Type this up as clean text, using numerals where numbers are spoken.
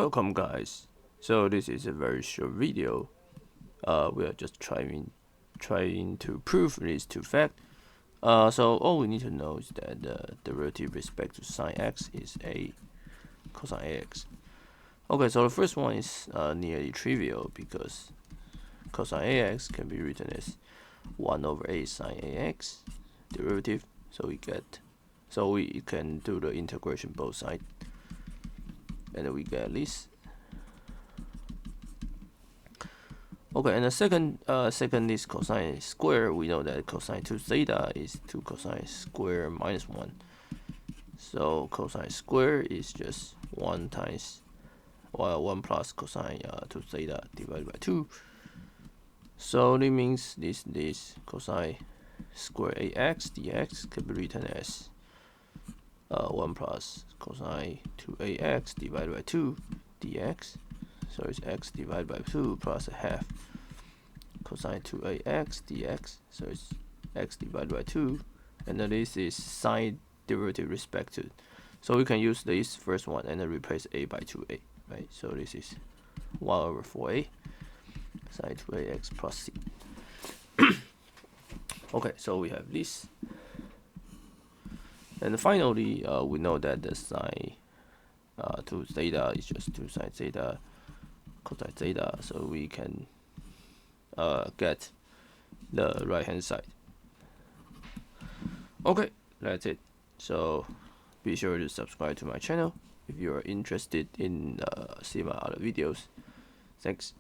Welcome guys. So this is a very short video. We are just trying to prove these two facts. So all we need to know is that the derivative respect to sine x is a cosine ax. Okay, so the first one is nearly trivial because cosine ax can be written as 1 over a sine ax derivative. So we can do the integration both sides, and then we get this. Okay, and the second is cosine square. We know that cosine 2 theta is 2 cosine square minus 1. So cosine square is just 1 times 1 plus cosine 2 theta divided by 2. So that means this cosine square ax dx can be written as 1 plus cosine 2ax divided by 2 dx. So it's x divided by 2 plus a half cosine 2ax dx. So it's x divided by 2, and then this is sine derivative respect to. So we can use this first one and then replace a by 2a, right? So this is 1 over 4a sine 2ax plus c. Okay, so we have this. And finally, we know that the sine 2 theta is just 2 sine theta cosine theta, so we can get the right hand side. Okay, that's it. So be sure to subscribe to my channel if you are interested in seeing my other videos. Thanks.